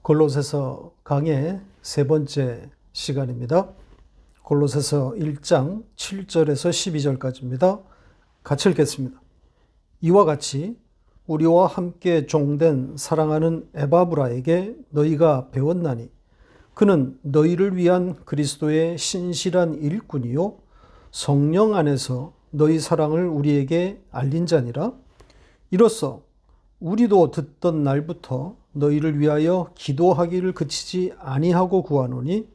골로새서 강의 세 번째 시간입니다. 골로새서 1장 7절에서 12절까지입니다. 같이 읽겠습니다. 이와 같이 우리와 함께 종된 사랑하는 에바브라에게 너희가 배웠나니 그는 너희를 위한 그리스도의 신실한 일꾼이요 성령 안에서 너희 사랑을 우리에게 알린 자니라. 이로써 우리도 듣던 날부터 너희를 위하여 기도하기를 그치지 아니하고 구하노니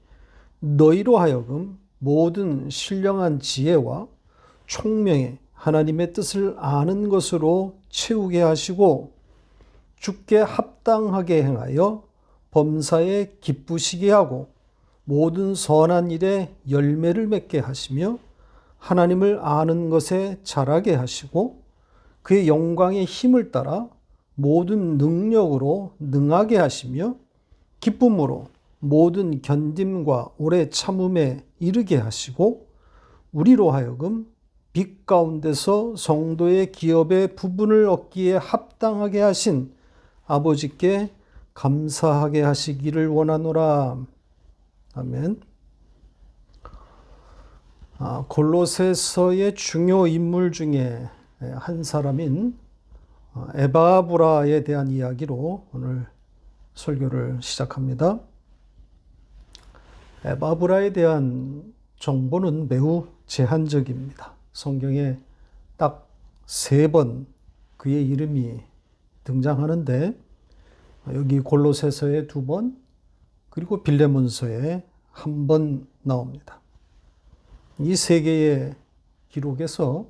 너희로 하여금 모든 신령한 지혜와 총명에 하나님의 뜻을 아는 것으로 채우게 하시고 주께 합당하게 행하여 범사에 기쁘시게 하고 모든 선한 일에 열매를 맺게 하시며 하나님을 아는 것에 자라게 하시고 그의 영광의 힘을 따라 모든 능력으로 능하게 하시며 기쁨으로 모든 견딤과 오래 참음에 이르게 하시고 우리로 하여금 빛 가운데서 성도의 기업의 부분을 얻기에 합당하게 하신 아버지께 감사하게 하시기를 원하노라. 아멘. 골로새서의 중요 인물 중에 한 사람인 에바브라에 대한 이야기로 오늘 설교를 시작합니다. 에바브라에 대한 정보는 매우 제한적입니다. 성경에 딱 3번 그의 이름이 등장하는데 여기 골로새서에 2번 그리고 빌레몬서에 1번 나옵니다. 이 3개의 기록에서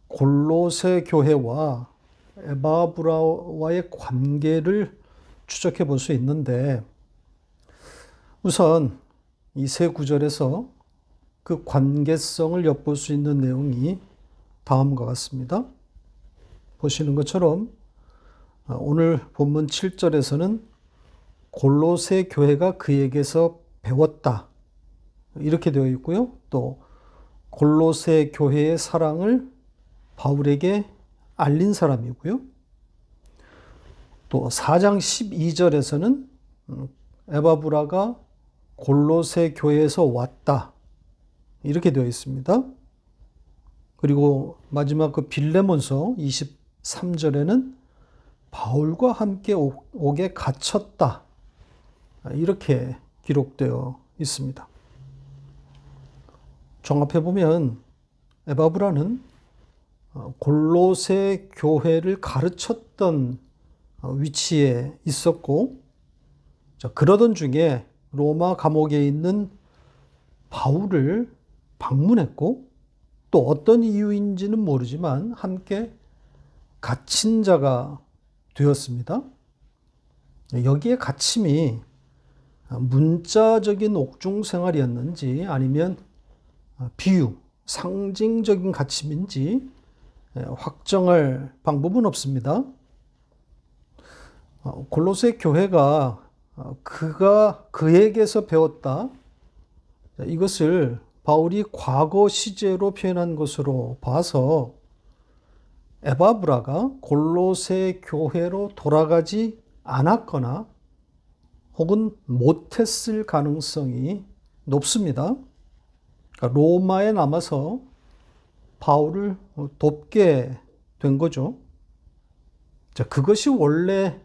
골로새 교회와 에바브라와의 관계를 추적해 볼 수 있는데 우선 이 세 구절에서 그 관계성을 엿볼 수 있는 내용이 다음과 같습니다. 보시는 것처럼 오늘 본문 7절에서는 골로새 교회가 그에게서 배웠다 이렇게 되어 있고요. 또 골로새 교회의 사랑을 바울에게 알린 사람이고요. 또 4장 12절에서는 에바브라가 골로새 교회에서 왔다 이렇게 되어 있습니다. 그리고 마지막 그 빌레몬서 23절에는 바울과 함께 옥에 갇혔다 이렇게 기록되어 있습니다. 종합해 보면 에바브라는 골로새 교회를 가르쳤던 위치에 있었고 그러던 중에 로마 감옥에 있는 바울을 방문했고 또 어떤 이유인지는 모르지만 함께 갇힌 자가 되었습니다. 여기에 갇힘이 문자적인 옥중 생활이었는지 아니면 비유, 상징적인 갇힘인지 확정할 방법은 없습니다. 골로새 교회가 그가 그에게서 배웠다. 이것을 바울이 과거 시제로 표현한 것으로 봐서 에바브라가 골로새 교회로 돌아가지 않았거나 혹은 못했을 가능성이 높습니다. 그러니까 로마에 남아서 바울을 돕게 된 거죠. 자, 그것이 원래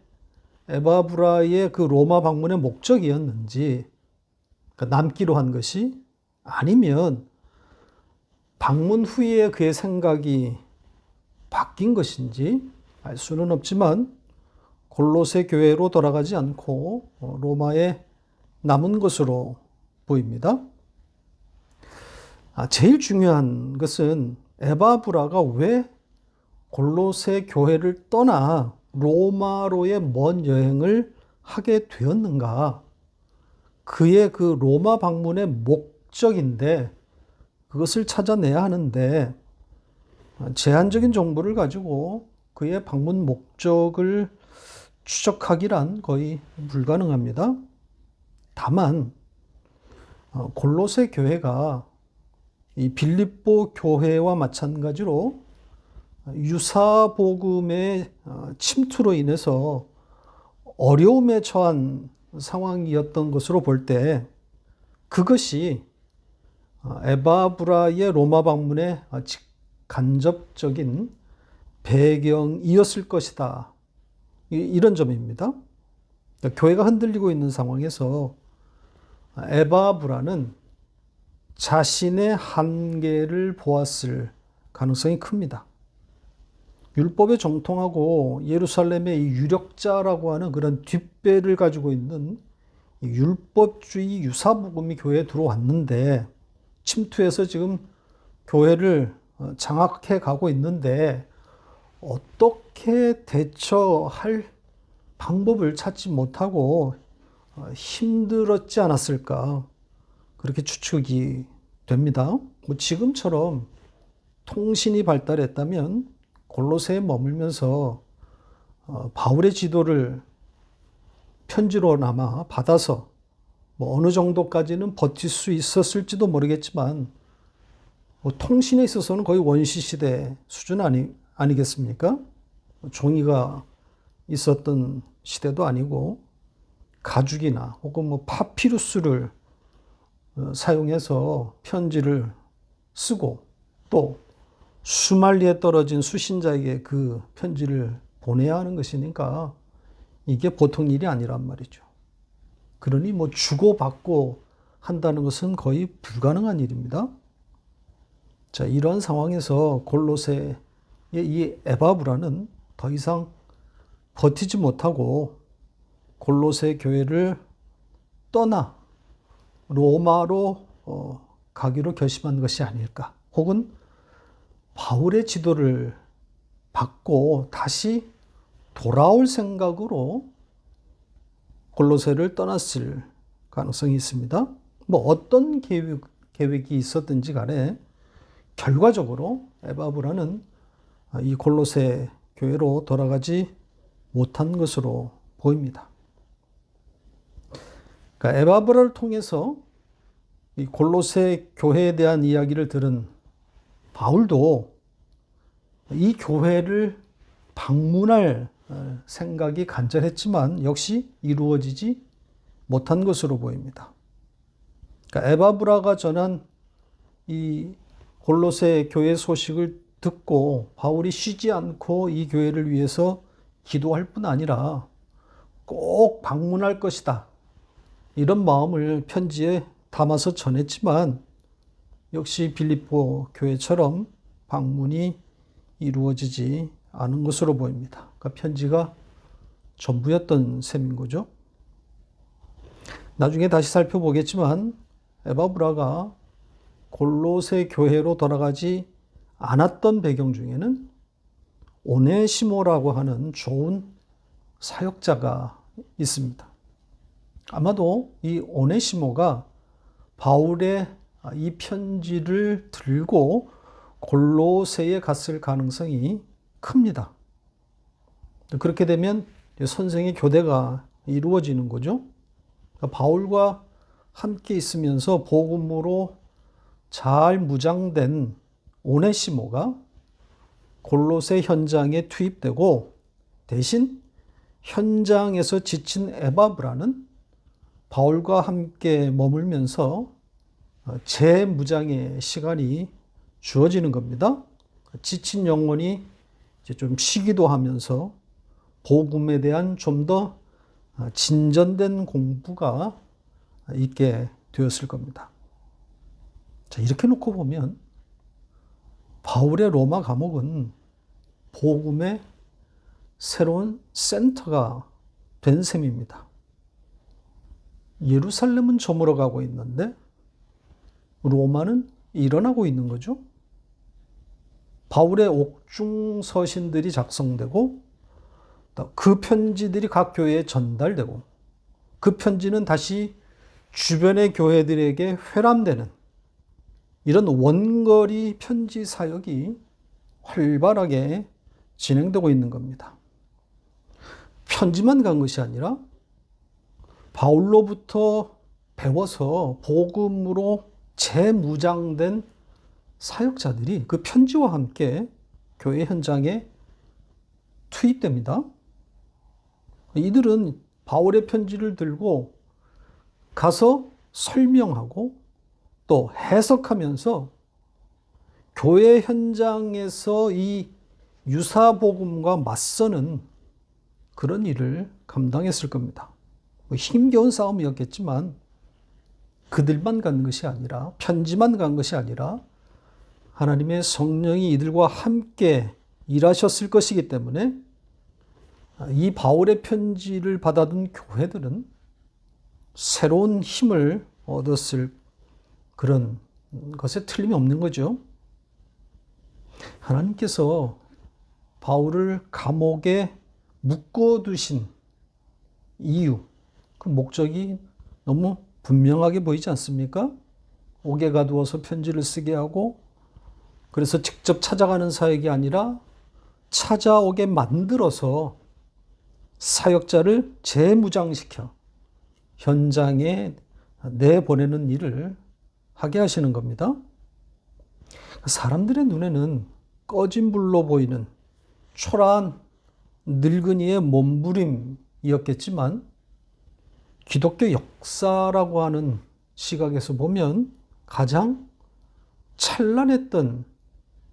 에바브라의 그 로마 방문의 목적이었는지, 그러니까 남기로 한 것이 아니면 방문 후에 그의 생각이 바뀐 것인지 알 수는 없지만 골로새 교회로 돌아가지 않고 로마에 남은 것으로 보입니다. 제일 중요한 것은 에바브라가 왜 골로새 교회를 떠나 로마로의 먼 여행을 하게 되었는가? 그의 그 로마 방문의 목적인데 그것을 찾아내야 하는데 제한적인 정보를 가지고 그의 방문 목적을 추적하기란 거의 불가능합니다. 다만 골로새 교회가 이 빌립보 교회와 마찬가지로 유사복음의 침투로 인해서 어려움에 처한 상황이었던 것으로 볼 때 그것이 에바브라의 로마 방문의 간접적인 배경이었을 것이다. 이런 점입니다. 그러니까 교회가 흔들리고 있는 상황에서 에바브라는 자신의 한계를 보았을 가능성이 큽니다. 율법에 정통하고 예루살렘의 이 유력자라고 하는 그런 뒷배를 가지고 있는 율법주의 유사복음이 교회에 들어왔는데 침투해서 지금 교회를 장악해 가고 있는데 어떻게 대처할 방법을 찾지 못하고 힘들었지 않았을까 그렇게 추측이 됩니다. 뭐 지금처럼 통신이 발달했다면 골로새에 머물면서 바울의 지도를 편지로나마 받아서 뭐 어느 정도까지는 버틸 수 있었을지도 모르겠지만 뭐 통신에 있어서는 거의 원시시대 수준 아니겠습니까? 종이가 있었던 시대도 아니고 가죽이나 혹은 뭐 파피루스를 사용해서 편지를 쓰고 또 수말리에 떨어진 수신자에게 그 편지를 보내야 하는 것이니까 이게 보통 일이 아니란 말이죠. 그러니 뭐 주고받고 한다는 것은 거의 불가능한 일입니다. 자, 이런 상황에서 골로새의 이 에바브라는 더 이상 버티지 못하고 골로새 교회를 떠나 로마로 가기로 결심한 것이 아닐까. 혹은 바울의 지도를 받고 다시 돌아올 생각으로 골로새를 떠났을 가능성이 있습니다. 뭐 어떤 계획이 있었든지 간에 결과적으로 에바브라는 이 골로새 교회로 돌아가지 못한 것으로 보입니다. 그러니까 에바브라를 통해서 이 골로새 교회에 대한 이야기를 들은 바울도 이 교회를 방문할 생각이 간절했지만 역시 이루어지지 못한 것으로 보입니다. 그러니까 에바브라가 전한 이 골로새 교회 소식을 듣고 바울이 쉬지 않고 이 교회를 위해서 기도할 뿐 아니라 꼭 방문할 것이다. 이런 마음을 편지에 담아서 전했지만 역시 빌립보 교회처럼 방문이 이루어지지 않은 것으로 보입니다. 그러니까 편지가 전부였던 셈인 거죠. 나중에 다시 살펴보겠지만 에바브라가 골로새 교회로 돌아가지 않았던 배경 중에는 오네시모라고 하는 좋은 사역자가 있습니다. 아마도 이 오네시모가 바울의 이 편지를 들고 골로새에 갔을 가능성이 큽니다. 그렇게 되면 선생의 교대가 이루어지는 거죠. 그러니까 바울과 함께 있으면서 복음으로 잘 무장된 오네시모가 골로새 현장에 투입되고 대신 현장에서 지친 에바브라는 바울과 함께 머물면서 재무장의 시간이 주어지는 겁니다. 지친 영혼이 이제 좀 쉬기도 하면서 복음에 대한 좀 더 진전된 공부가 있게 되었을 겁니다. 자, 이렇게 놓고 보면 바울의 로마 감옥은 복음의 새로운 센터가 된 셈입니다. 예루살렘은 저물어가고 있는데 로마는 일어나고 있는 거죠. 바울의 옥중 서신들이 작성되고 그 편지들이 각 교회에 전달되고 그 편지는 다시 주변의 교회들에게 회람되는 이런 원거리 편지 사역이 활발하게 진행되고 있는 겁니다. 편지만 간 것이 아니라 바울로부터 배워서 복음으로 재무장된 사역자들이 그 편지와 함께 교회 현장에 투입됩니다. 이들은 바울의 편지를 들고 가서 설명하고 또 해석하면서 교회 현장에서 이 유사복음과 맞서는 그런 일을 감당했을 겁니다. 힘겨운 싸움이었겠지만 그들만 간 것이 아니라, 편지만 간 것이 아니라 하나님의 성령이 이들과 함께 일하셨을 것이기 때문에 이 바울의 편지를 받아둔 교회들은 새로운 힘을 얻었을 그런 것에 틀림이 없는 거죠. 하나님께서 바울을 감옥에 묶어두신 이유, 그 목적이 너무 분명하게 보이지 않습니까? 옥에 가두어서 편지를 쓰게 하고, 그래서 직접 찾아가는 사역이 아니라 찾아오게 만들어서 사역자를 재무장시켜 현장에 내보내는 일을 하게 하시는 겁니다. 사람들의 눈에는 꺼진 불로 보이는 초라한 늙은이의 몸부림이었겠지만 기독교 역사라고 하는 시각에서 보면 가장 찬란했던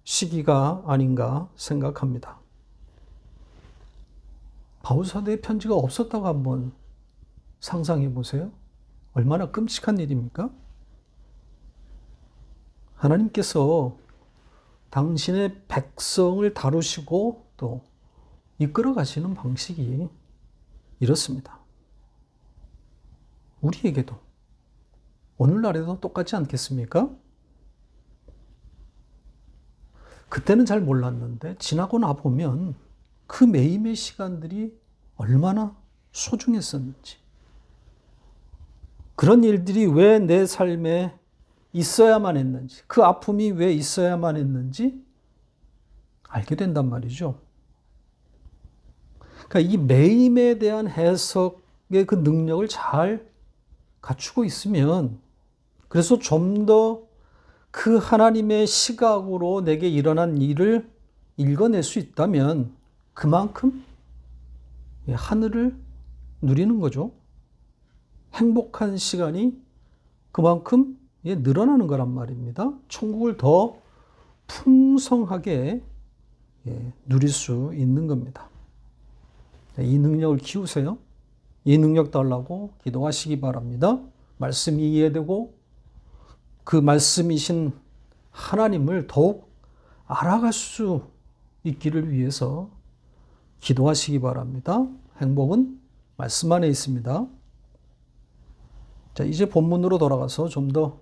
시기가 아닌가 생각합니다. 바울 사도의 편지가 없었다고 한번 상상해 보세요. 얼마나 끔찍한 일입니까? 하나님께서 당신의 백성을 다루시고 또 이끌어 가시는 방식이 이렇습니다. 우리에게도 오늘날에도 똑같지 않겠습니까? 그때는 잘 몰랐는데 지나고 나보면 그 매임의 시간들이 얼마나 소중했었는지, 그런 일들이 왜 내 삶에 있어야만 했는지, 그 아픔이 왜 있어야만 했는지 알게 된단 말이죠. 그러니까 이 매임에 대한 해석의 그 능력을 잘 갖추고 있으면, 그래서 좀 더 그 하나님의 시각으로 내게 일어난 일을 읽어낼 수 있다면 그만큼 하늘을 누리는 거죠. 행복한 시간이 그만큼 늘어나는 거란 말입니다. 천국을 더 풍성하게 누릴 수 있는 겁니다. 이 능력을 키우세요. 이 능력 달라고 기도하시기 바랍니다. 말씀이 이해되고 그 말씀이신 하나님을 더욱 알아갈 수 있기를 위해서 기도하시기 바랍니다. 행복은 말씀 안에 있습니다. 자, 이제 본문으로 돌아가서 좀 더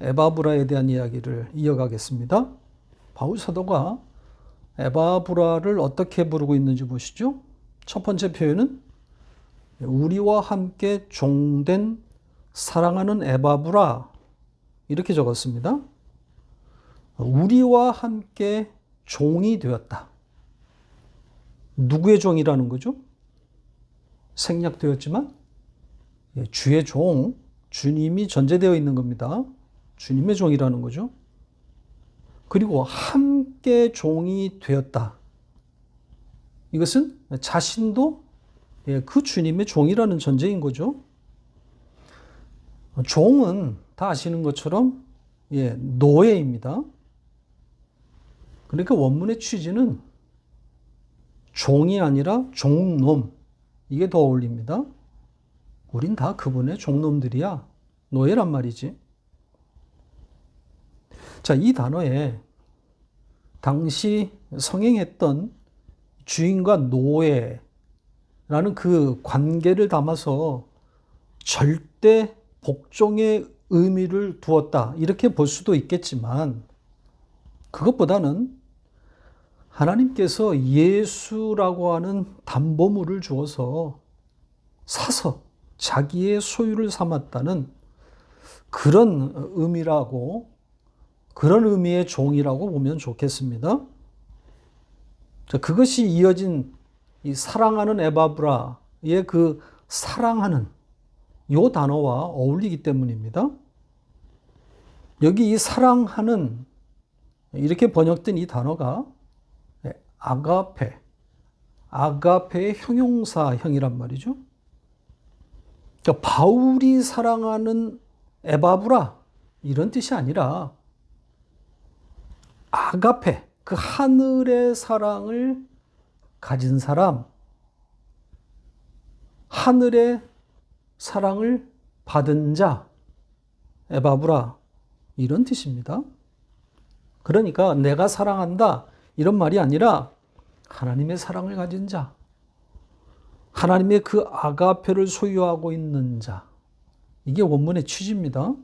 에바브라에 대한 이야기를 이어가겠습니다. 바울 사도가 에바브라를 어떻게 부르고 있는지 보시죠. 첫 번째 표현은 우리와 함께 종된 사랑하는 에바브라, 이렇게 적었습니다. 우리와 함께 종이 되었다. 누구의 종이라는 거죠? 생략되었지만 주의 종, 주님이 전제되어 있는 겁니다. 주님의 종이라는 거죠. 그리고 함께 종이 되었다. 이것은 자신도 그 주님의 종이라는 전제인 거죠. 종은 다 아시는 것처럼 노예입니다. 그러니까 원문의 취지는 종이 아니라 종놈, 이게 더 어울립니다. 우린 다 그분의 종놈들이야. 노예란 말이지. 자, 이 단어에 당시 성행했던 주인과 노예라는 그 관계를 담아서 절대 복종의 의미를 두었다, 이렇게 볼 수도 있겠지만 그것보다는 하나님께서 예수라고 하는 담보물을 주어서 사서 자기의 소유를 삼았다는 그런 의미라고, 그런 의미의 종이라고 보면 좋겠습니다. 자, 그것이 이어진 이 사랑하는 에바브라의 그 사랑하는 이 단어와 어울리기 때문입니다. 여기 이 사랑하는 이렇게 번역된 이 단어가 아가페의 형용사형이란 말이죠. 그러니까 바울이 사랑하는 에바브라 이런 뜻이 아니라 아가페, 그 하늘의 사랑을 가진 사람, 하늘의 사랑을 받은 자, 에바브라 이런 뜻입니다. 그러니까 내가 사랑한다 이런 말이 아니라 하나님의 사랑을 가진 자, 하나님의 그 아가페를 소유하고 있는 자, 이게 원문의 취지입니다.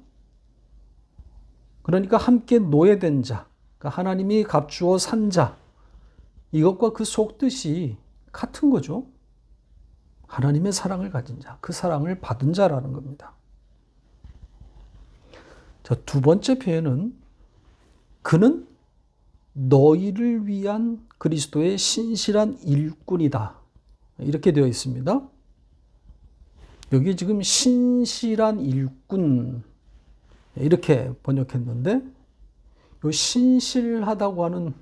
그러니까 함께 노예된 자, 그러니까 하나님이 값주어 산 자, 이것과 그 속뜻이 같은 거죠. 하나님의 사랑을 가진 자, 그 사랑을 받은 자라는 겁니다. 자, 두 번째 표현은 그는 너희를 위한 그리스도의 신실한 일꾼이다. 이렇게 되어 있습니다. 여기 지금 신실한 일꾼 이렇게 번역했는데 이 신실하다고 하는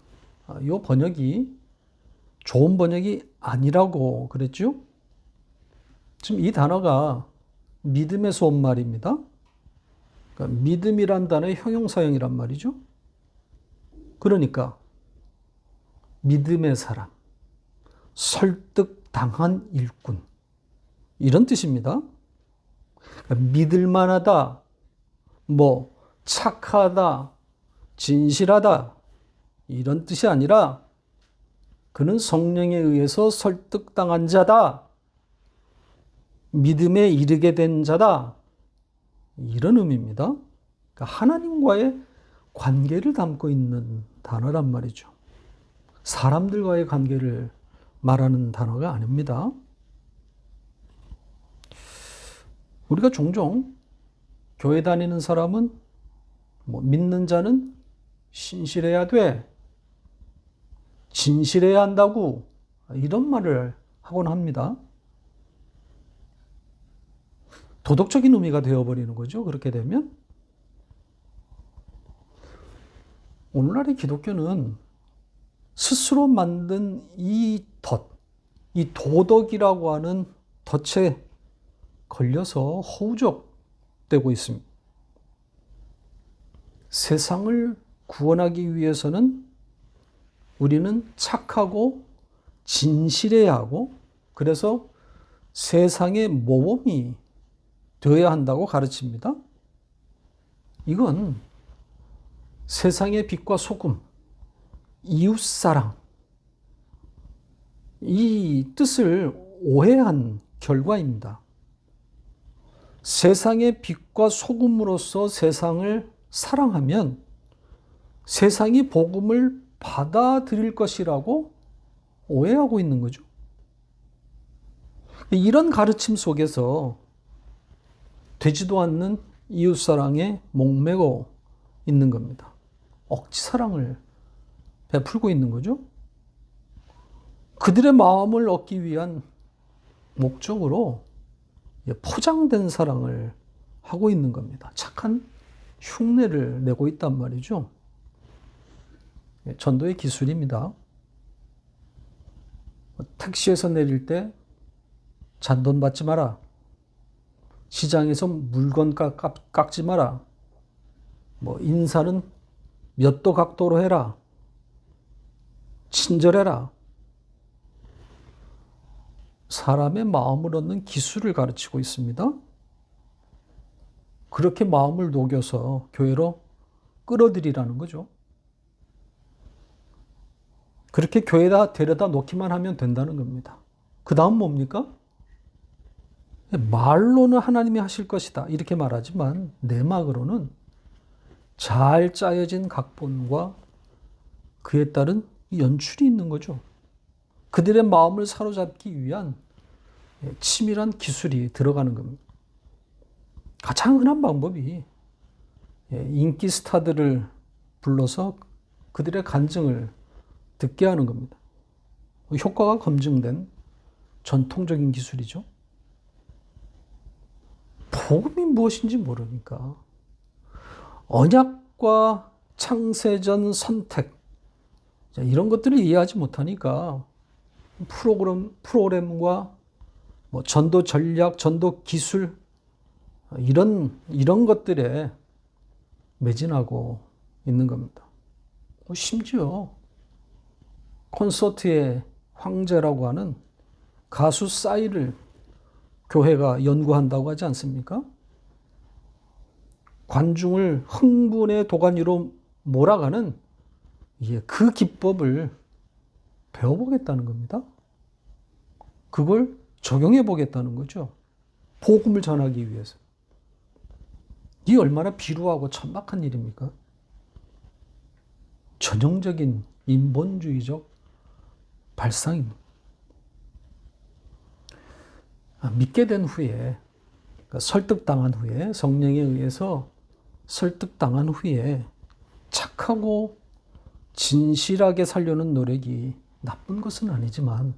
이 번역이 좋은 번역이 아니라고 그랬죠? 지금 이 단어가 믿음에서 온 말입니다. 그러니까 믿음이란 단어의 형용사형이란 말이죠. 그러니까 믿음의 사람, 설득당한 일꾼 이런 뜻입니다. 그러니까 믿을만하다, 착하다, 진실하다 이런 뜻이 아니라 그는 성령에 의해서 설득당한 자다, 믿음에 이르게 된 자다 이런 의미입니다. 그러니까 하나님과의 관계를 담고 있는 단어란 말이죠. 사람들과의 관계를 말하는 단어가 아닙니다. 우리가 종종 교회 다니는 사람은 믿는 자는 신실해야 돼, 진실해야 한다고 이런 말을 하곤 합니다. 도덕적인 의미가 되어버리는 거죠. 그렇게 되면 오늘날의 기독교는 스스로 만든 이 도덕이라고 하는 덫에 걸려서 허우적대고 있습니다. 세상을 구원하기 위해서는 우리는 착하고 진실해야 하고 그래서 세상의 모범이 되어야 한다고 가르칩니다. 이건 세상의 빛과 소금, 이웃사랑 이 뜻을 오해한 결과입니다. 세상의 빛과 소금으로서 세상을 사랑하면 세상이 복음을 받아들일 것이라고 오해하고 있는 거죠. 이런 가르침 속에서 되지도 않는 이웃사랑에 목매고 있는 겁니다. 억지 사랑을 베풀고 있는 거죠. 그들의 마음을 얻기 위한 목적으로 포장된 사랑을 하고 있는 겁니다. 착한 흉내를 내고 있단 말이죠. 전도의 기술입니다. 택시에서 내릴 때 잔돈 받지 마라. 시장에서 물건 깎지 마라. 인사는 몇 도 각도로 해라. 친절해라. 사람의 마음을 얻는 기술을 가르치고 있습니다. 그렇게 마음을 녹여서 교회로 끌어들이라는 거죠. 그렇게 교회에다 데려다 놓기만 하면 된다는 겁니다. 그 다음 뭡니까? 말로는 하나님이 하실 것이다 이렇게 말하지만 내막으로는 잘 짜여진 각본과 그에 따른 연출이 있는 거죠. 그들의 마음을 사로잡기 위한 치밀한 기술이 들어가는 겁니다. 가장 흔한 방법이 인기 스타들을 불러서 그들의 간증을 듣게 하는 겁니다. 효과가 검증된 전통적인 기술이죠. 복음이 무엇인지 모르니까 언약과 창세전 선택 이런 것들을 이해하지 못하니까 프로그램과 전도 전략, 전도 기술 이런 것들에 매진하고 있는 겁니다. 심지어 콘서트의 황제라고 하는 가수 싸이를 교회가 연구한다고 하지 않습니까? 관중을 흥분의 도가니로 몰아가는 그 기법을 배워보겠다는 겁니다. 그걸 적용해 보겠다는 거죠. 복음을 전하기 위해서. 이 얼마나 비루하고 천박한 일입니까? 전형적인 인본주의적 발상입니다. 믿게 된 후에, 그러니까 설득당한 후에, 성령에 의해서 설득당한 후에 착하고 진실하게 살려는 노력이 나쁜 것은 아니지만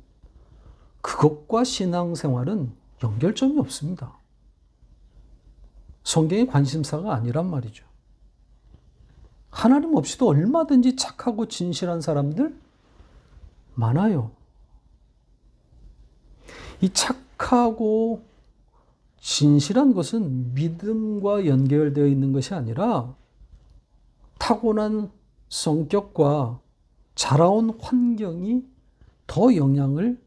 그것과 신앙생활은 연결점이 없습니다. 성경의 관심사가 아니란 말이죠. 하나님 없이도 얼마든지 착하고 진실한 사람들 많아요. 이 착하고 진실한 것은 믿음과 연결되어 있는 것이 아니라 타고난 성격과 자라온 환경이 더 영향을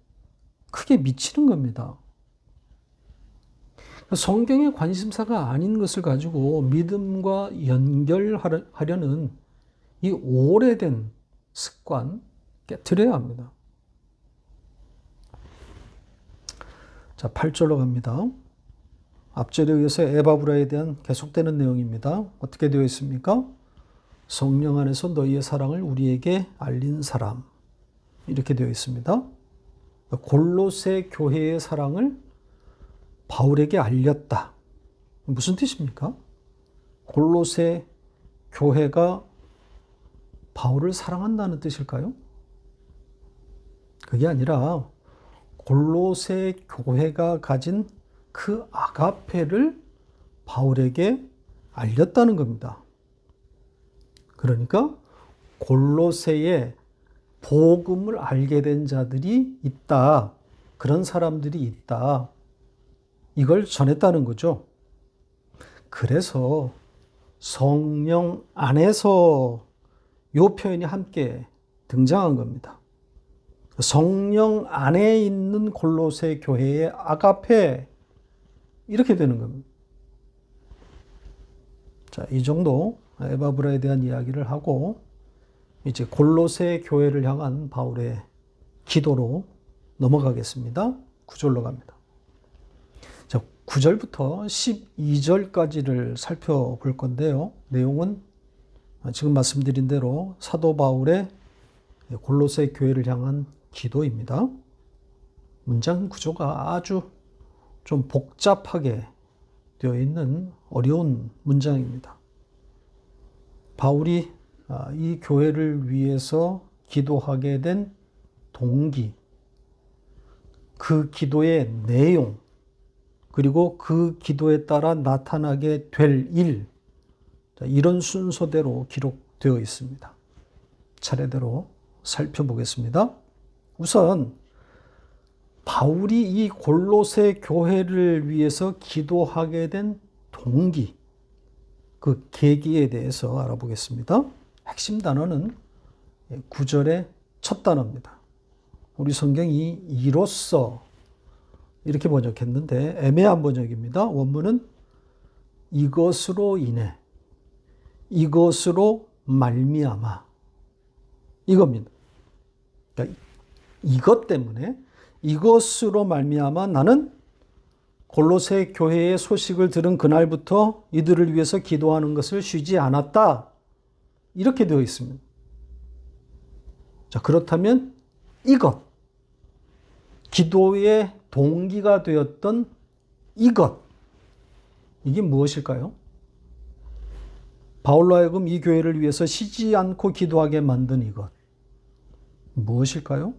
크게 미치는 겁니다. 성경의 관심사가 아닌 것을 가지고 믿음과 연결하려는 이 오래된 습관 깨트려야 합니다. 자, 8절로 갑니다. 앞절에 의해서 에바브라에 대한 계속되는 내용입니다. 어떻게 되어 있습니까? 성령 안에서 너희의 사랑을 우리에게 알린 사람. 이렇게 되어 있습니다. 골로새 교회의 사랑을 바울에게 알렸다. 무슨 뜻입니까? 골로새 교회가 바울을 사랑한다는 뜻일까요? 그게 아니라 골로새 교회가 가진 그 아가페를 바울에게 알렸다는 겁니다. 그러니까 골로새에 복음을 알게 된 자들이 있다. 그런 사람들이 있다. 이걸 전했다는 거죠. 그래서 성령 안에서 이 표현이 함께 등장한 겁니다. 성령 안에 있는 골로새 교회의 아가페, 이렇게 되는 겁니다. 자, 이 정도 에바브라에 대한 이야기를 하고 이제 골로새 교회를 향한 바울의 기도로 넘어가겠습니다. 9절로 갑니다. 자, 9절부터 12절까지를 살펴볼 건데요. 내용은 지금 말씀드린 대로 사도 바울의 골로새 교회를 향한 기도입니다. 문장 구조가 아주 좀 복잡하게 되어 있는 어려운 문장입니다. 바울이 이 교회를 위해서 기도하게 된 동기, 그 기도의 내용, 그리고 그 기도에 따라 나타나게 될 일, 이런 순서대로 기록되어 있습니다. 차례대로 살펴보겠습니다. 우선 바울이 이 골로새 교회를 위해서 기도하게 된 동기, 그 계기에 대해서 알아보겠습니다. 핵심 단어는 9절의 첫 단어입니다. 우리 성경이 이로써 이렇게 번역했는데 애매한 번역입니다. 원문은 이것으로 인해, 이것으로 말미암아, 이겁니다. 그러니까 이것 때문에, 이것으로 말미암아 나는 골로새 교회의 소식을 들은 그날부터 이들을 위해서 기도하는 것을 쉬지 않았다. 이렇게 되어 있습니다. 자, 그렇다면 이것, 기도의 동기가 되었던 이것, 이게 무엇일까요? 바울로 하여금 이 교회를 위해서 쉬지 않고 기도하게 만든 이것, 무엇일까요?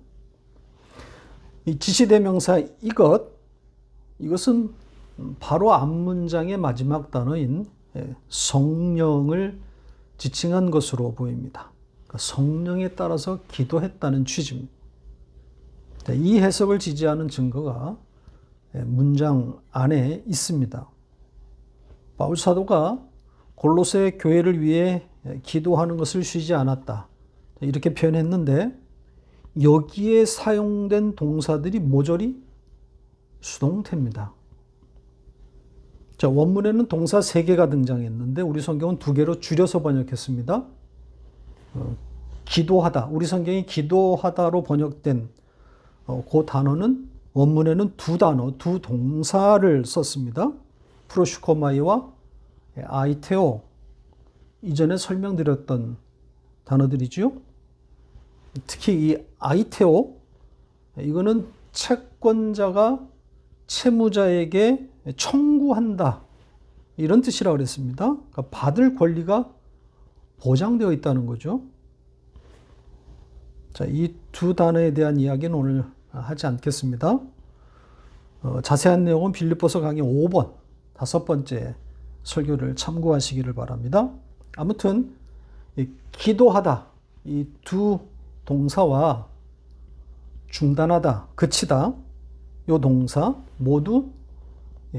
이 지시대명사 이것은 바로 앞문장의 마지막 단어인 성령을 지칭한 것으로 보입니다. 그러니까 성령에 따라서 기도했다는 취지입니다. 이 해석을 지지하는 증거가 문장 안에 있습니다. 바울 사도가 골로새 교회를 위해 기도하는 것을 쉬지 않았다. 이렇게 표현했는데 여기에 사용된 동사들이 모조리 수동태입니다. 자, 원문에는 동사 3개가 등장했는데 우리 성경은 2개로 줄여서 번역했습니다. 기도하다. 우리 성경이 기도하다로 번역된 그 단어는 원문에는 2단어, 2동사를 썼습니다. 프로슈코마이와 아이테오. 이전에 설명드렸던 단어들이죠. 특히 이 아이테오, 이거는 채권자가 채무자에게 청구한다. 이런 뜻이라고 그랬습니다. 그러니까 받을 권리가 보장되어 있다는 거죠. 자, 이 2 단어에 대한 이야기는 오늘 하지 않겠습니다. 자세한 내용은 빌립보서 강의 5번, 5번째 설교를 참고하시기를 바랍니다. 아무튼 기도하다, 이 2 동사와 중단하다, 그치다, 이 동사 모두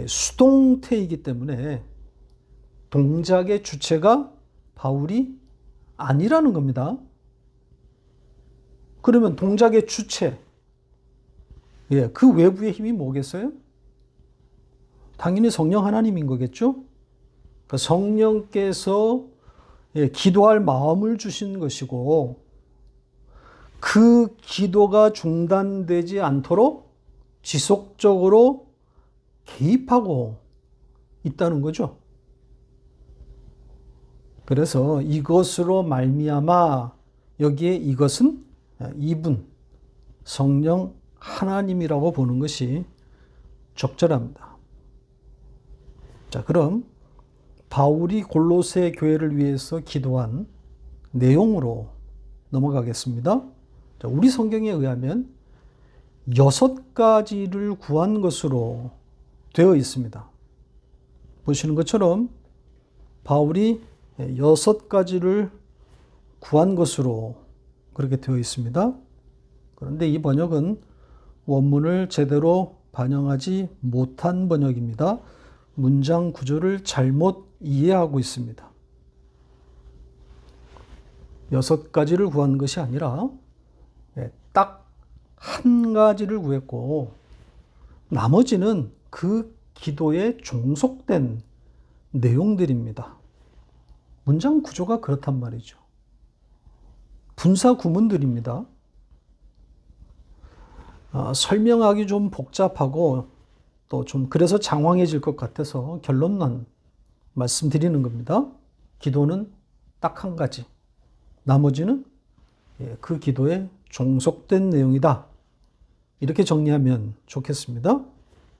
수동태이기 때문에 동작의 주체가 바울이 아니라는 겁니다. 그러면 동작의 주체, 그 외부의 힘이 뭐겠어요? 당연히 성령 하나님인 거겠죠? 그러니까 성령께서 기도할 마음을 주신 것이고 그 기도가 중단되지 않도록 지속적으로 개입하고 있다는 거죠. 그래서 이것으로 말미암아 여기에 이것은 이분 성령 하나님이라고 보는 것이 적절합니다. 자, 그럼 바울이 골로새 교회를 위해서 기도한 내용으로 넘어가겠습니다. 자, 우리 성경에 의하면 6가지를 구한 것으로 되어 있습니다. 보시는 것처럼 바울이 6가지를 구한 것으로 그렇게 되어 있습니다. 그런데 이 번역은 원문을 제대로 반영하지 못한 번역입니다. 문장 구조를 잘못 이해하고 있습니다. 6가지를 구한 것이 아니라 딱 한 가지를 구했고 나머지는 그 기도에 종속된 내용들입니다. 문장 구조가 그렇단 말이죠. 분사 구문들입니다. 설명하기 좀 복잡하고 또 좀 그래서 장황해질 것 같아서 결론만 말씀드리는 겁니다. 기도는 딱 한 가지. 나머지는 그 기도에 종속된 내용이다. 이렇게 정리하면 좋겠습니다.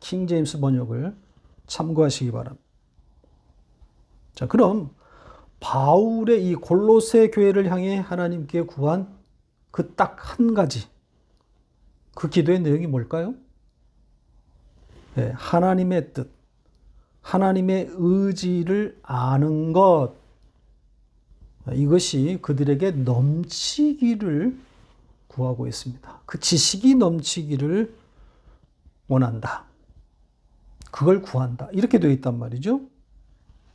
킹 제임스 번역을 참고하시기 바랍니다. 자, 그럼 바울의 이 골로새 교회를 향해 하나님께 구한 그 딱 한 가지, 그 기도의 내용이 뭘까요? 하나님의 뜻, 하나님의 의지를 아는 것, 이것이 그들에게 넘치기를 구하고 있습니다. 그 지식이 넘치기를 원한다. 그걸 구한다. 이렇게 되어 있단 말이죠.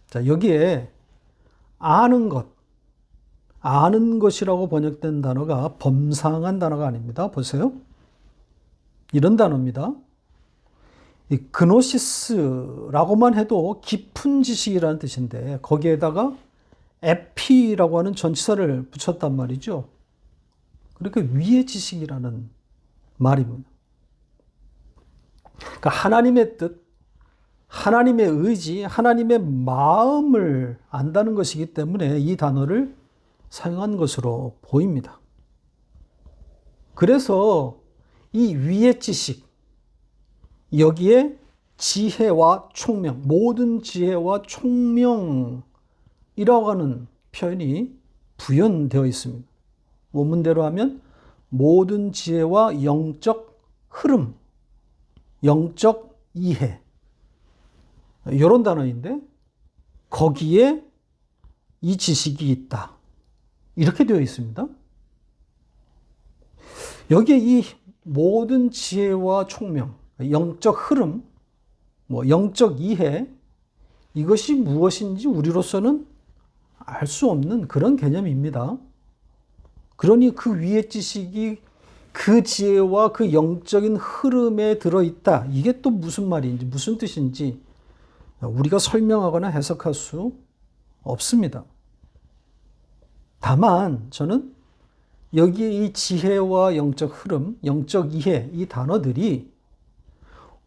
자, 여기에 아는 것, 아는 것이라고 번역된 단어가 범상한 단어가 아닙니다. 보세요. 이런 단어입니다. 이 그노시스라고만 해도 깊은 지식이라는 뜻인데 거기에다가 에피라고 하는 전치사를 붙였단 말이죠. 그렇게 위의 지식이라는 말입니다. 그러니까 하나님의 뜻, 하나님의 의지, 하나님의 마음을 안다는 것이기 때문에 이 단어를 사용한 것으로 보입니다. 그래서 이 위의 지식, 여기에 지혜와 총명, 모든 지혜와 총명이라고 하는 표현이 부연되어 있습니다. 원문대로 하면 모든 지혜와 영적 흐름, 영적 이해, 이런 단어인데 거기에 이 지식이 있다. 이렇게 되어 있습니다. 여기에 이 모든 지혜와 총명, 영적 흐름, 영적 이해, 이것이 무엇인지 우리로서는 알 수 없는 그런 개념입니다. 그러니 그 위의 지식이 그 지혜와 그 영적인 흐름에 들어있다. 이게 또 무슨 말인지, 무슨 뜻인지 우리가 설명하거나 해석할 수 없습니다. 다만 저는 여기에 이 지혜와 영적 흐름, 영적 이해, 이 단어들이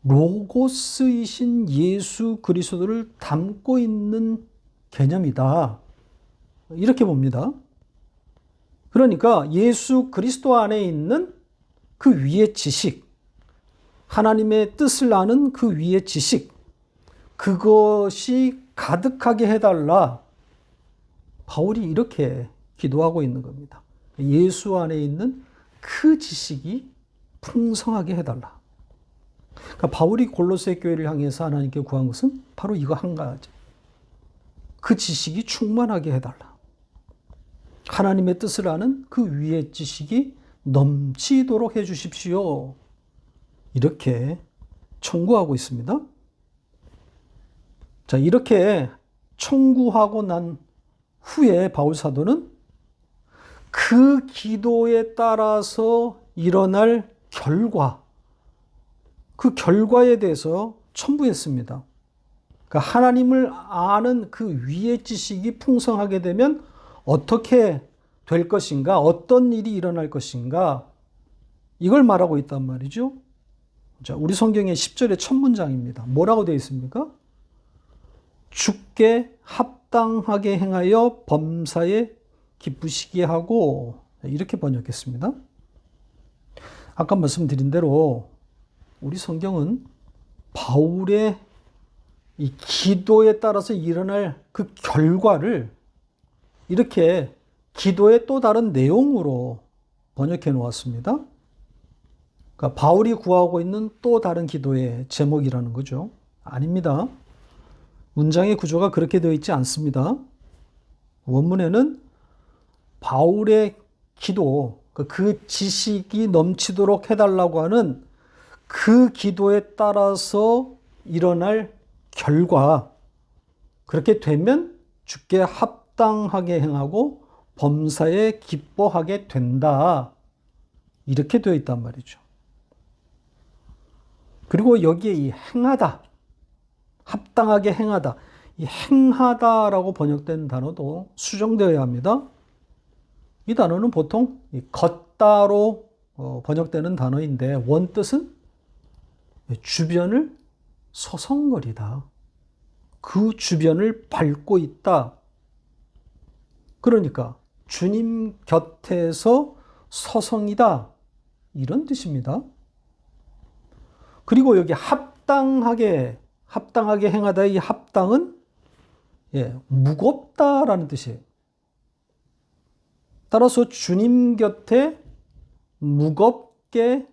로고스이신 예수 그리스도를 담고 있는 개념이다. 이렇게 봅니다. 그러니까 예수 그리스도 안에 있는 그 위의 지식, 하나님의 뜻을 아는 그 위의 지식, 그것이 가득하게 해달라. 바울이 이렇게 기도하고 있는 겁니다. 예수 안에 있는 그 지식이 풍성하게 해달라. 그러니까 바울이 골로새 교회를 향해서 하나님께 구한 것은 바로 이거 한 가지. 그 지식이 충만하게 해달라. 하나님의 뜻을 아는 그 위의 지식이 넘치도록 해 주십시오. 이렇게 청구하고 있습니다. 자, 이렇게 청구하고 난 후에 바울 사도는 그 기도에 따라서 일어날 결과, 그 결과에 대해서 첨부했습니다. 그러니까 하나님을 아는 그 위의 지식이 풍성하게 되면 어떻게 될 것인가, 어떤 일이 일어날 것인가, 이걸 말하고 있단 말이죠. 자, 우리 성경의 10절의 첫 문장입니다. 뭐라고 되어 있습니까? 주께 합당하게 행하여 범사에 기쁘시게 하고, 이렇게 번역했습니다. 아까 말씀드린 대로 우리 성경은 바울의 이 기도에 따라서 일어날 그 결과를 이렇게 기도의 또 다른 내용으로 번역해 놓았습니다. 그러니까 바울이 구하고 있는 또 다른 기도의 제목이라는 거죠. 아닙니다. 문장의 구조가 그렇게 되어 있지 않습니다. 원문에는 바울의 기도, 그 지식이 넘치도록 해달라고 하는 그 기도에 따라서 일어날 결과, 그렇게 되면 주께 합당하게 행하고 범사에 기뻐하게 된다. 이렇게 되어 있단 말이죠. 그리고 여기에 이 행하다, 합당하게 행하다, 이 행하다라고 번역된 단어도 수정되어야 합니다. 이 단어는 보통 걷다로 번역되는 단어인데 원뜻은 주변을 서성거리다. 그 주변을 밟고 있다. 그러니까 주님 곁에서 서성이다. 이런 뜻입니다. 그리고 여기 합당하게 행하다, 이 합당은 무겁다라는 뜻이에요. 따라서 주님 곁에 무겁게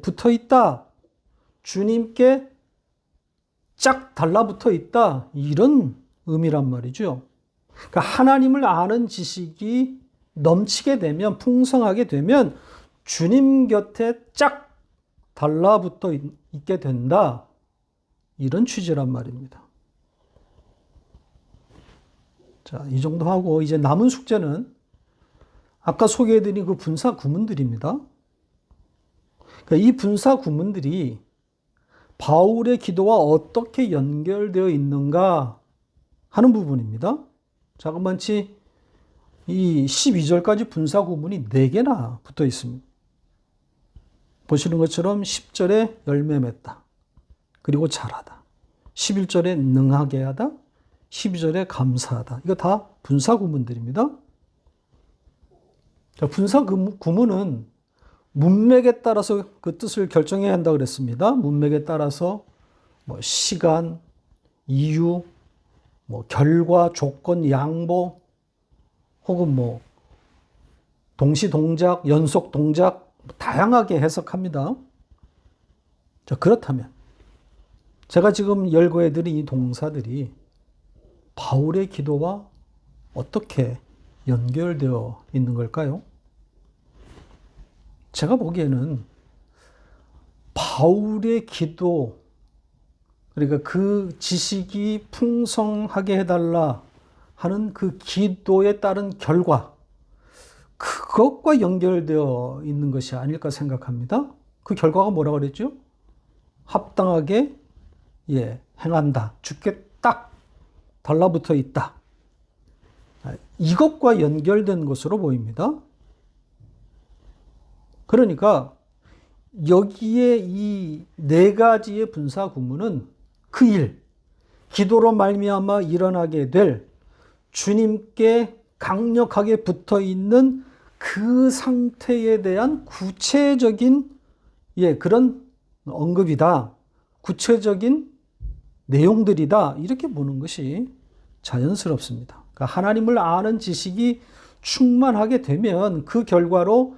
붙어 있다. 주님께 쫙 달라붙어 있다. 이런 의미란 말이죠. 그러니까 하나님을 아는 지식이 넘치게 되면, 풍성하게 되면 주님 곁에 쫙 달라붙어 있게 된다. 이런 취지란 말입니다. 자, 이 정도 하고 이제 남은 숙제는 아까 소개해드린 그 분사 구문들입니다. 그러니까 이 분사 구문들이 바울의 기도와 어떻게 연결되어 있는가 하는 부분입니다. 자그마치 이 12절까지 분사 구문이 4개나 붙어 있습니다. 보시는 것처럼 10절에 열매 맺다. 그리고 잘하다. 11절에 능하게 하다. 12절에 감사하다. 이거 다 분사 구문들입니다. 자, 분사 구문은 문맥에 따라서 그 뜻을 결정해야 한다고 그랬습니다. 문맥에 따라서 시간, 이유, 결과, 조건, 양보, 혹은 동시 동작, 연속 동작, 다양하게 해석합니다. 자, 그렇다면 제가 지금 열거해드린 이 동사들이 바울의 기도와 어떻게 연결되어 있는 걸까요? 제가 보기에는 바울의 기도, 그러니까 그 지식이 풍성하게 해달라 하는 그 기도에 따른 결과, 그것과 연결되어 있는 것이 아닐까 생각합니다. 그 결과가 뭐라고 그랬죠? 합당하게 행한다. 주께 딱 달라붙어 있다. 이것과 연결된 것으로 보입니다. 그러니까 여기에 이 네 가지의 분사 구문은 그 일, 기도로 말미암아 일어나게 될 주님께 강력하게 붙어 있는 그 상태에 대한 구체적인 그런 언급이다. 구체적인 내용들이다. 이렇게 보는 것이 자연스럽습니다. 그러니까 하나님을 아는 지식이 충만하게 되면 그 결과로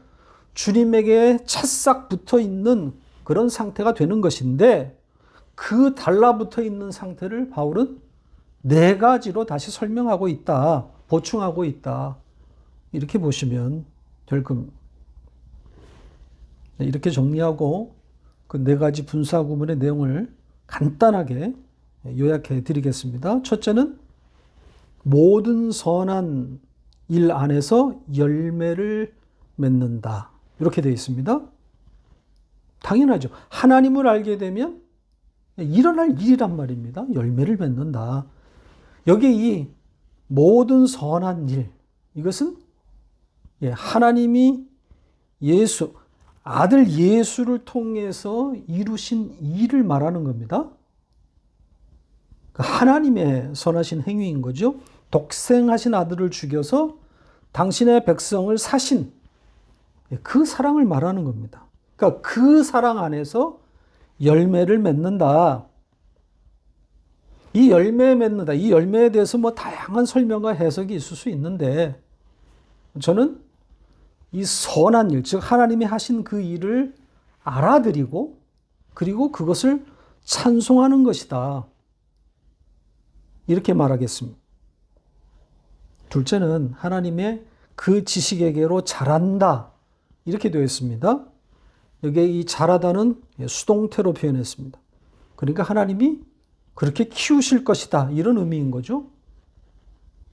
주님에게 찰싹 붙어 있는 그런 상태가 되는 것인데, 그 달라붙어 있는 상태를 바울은 네 가지로 다시 설명하고 있다. 보충하고 있다. 이렇게 보시면 될 겁니다. 이렇게 정리하고 그 네 가지 분사 구문의 내용을 간단하게 요약해 드리겠습니다. 첫째는 모든 선한 일 안에서 열매를 맺는다. 이렇게 되어 있습니다. 당연하죠. 하나님을 알게 되면 일어날 일이란 말입니다. 열매를 맺는다. 여기 이 모든 선한 일, 이것은 하나님이 아들 예수를 통해서 이루신 일을 말하는 겁니다. 하나님의 선하신 행위인 거죠. 독생하신 아들을 죽여서 당신의 백성을 사신 그 사랑을 말하는 겁니다. 그러니까 그 사랑 안에서 열매를 맺는다. 이 열매에 맺는다. 이 열매에 대해서 다양한 설명과 해석이 있을 수 있는데, 저는 이 선한 일, 즉 하나님이 하신 그 일을 알아들이고 그리고 그것을 찬송하는 것이다. 이렇게 말하겠습니다. 둘째는 하나님의 그 지식에게로 자란다. 이렇게 되어 있습니다. 여기에 이 자라다는 수동태로 표현했습니다. 그러니까 하나님이 그렇게 키우실 것이다. 이런 의미인 거죠.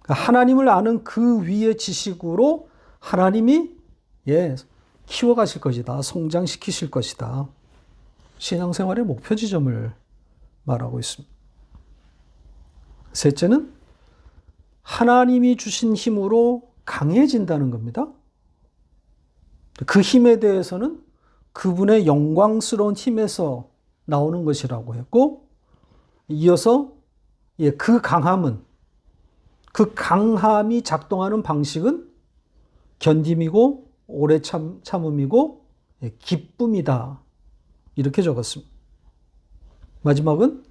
하나님을 아는 그 위의 지식으로 하나님이 키워가실 것이다. 성장시키실 것이다. 신앙생활의 목표 지점을 말하고 있습니다. 셋째는 하나님이 주신 힘으로 강해진다는 겁니다. 그 힘에 대해서는 그분의 영광스러운 힘에서 나오는 것이라고 했고, 이어서 그 강함은, 그 강함이 작동하는 방식은 견딤이고 오래 참음이고 기쁨이다. 이렇게 적었습니다. 마지막은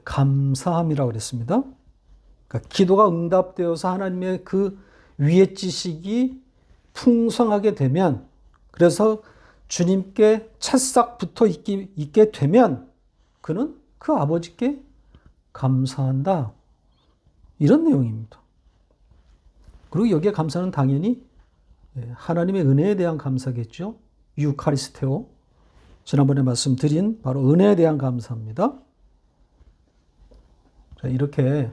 감사함이라고 그랬습니다. 그러니까 기도가 응답되어서 하나님의 그 위의 지식이 풍성하게 되면, 그래서 주님께 찰싹 붙어 있게 되면 그는 그 아버지께 감사한다. 이런 내용입니다. 그리고 여기에 감사는 당연히 하나님의 은혜에 대한 감사겠죠. 유카리스테오. 지난번에 말씀드린 바로 은혜에 대한 감사입니다. 자, 이렇게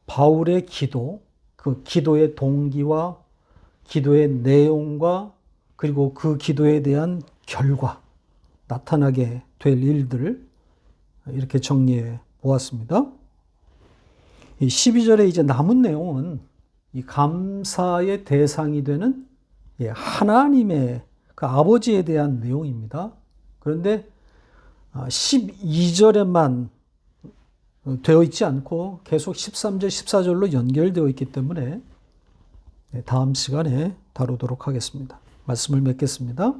바울의 기도, 그 기도의 동기와 기도의 내용과 그리고 그 기도에 대한 결과, 나타나게 될 일들을 이렇게 정리해 보았습니다. 이 12절에 이제 남은 내용은 이 감사의 대상이 되는 하나님의 그 아버지에 대한 내용입니다. 그런데 12절에만 되어 있지 않고 계속 13절, 14절로 연결되어 있기 때문에 다음 시간에 다루도록 하겠습니다. 말씀을 맺겠습니다.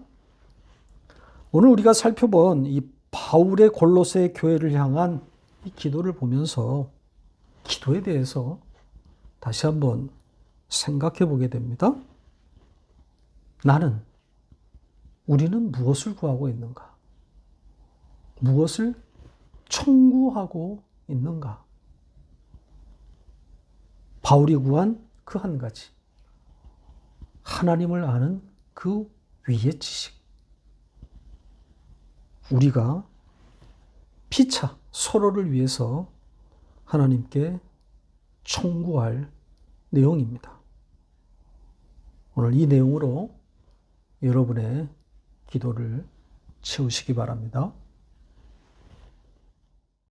오늘 우리가 살펴본 이 바울의 골로새 교회를 향한 이 기도를 보면서 기도에 대해서 다시 한번 생각해 보게 됩니다. 우리는 무엇을 구하고 있는가? 무엇을 청구하고 있는가? 바울이 구한 그 한 가지. 하나님을 아는 그 위의 지식. 우리가 피차 서로를 위해서 하나님께 청구할 내용입니다. 오늘 이 내용으로 여러분의 기도를 채우시기 바랍니다.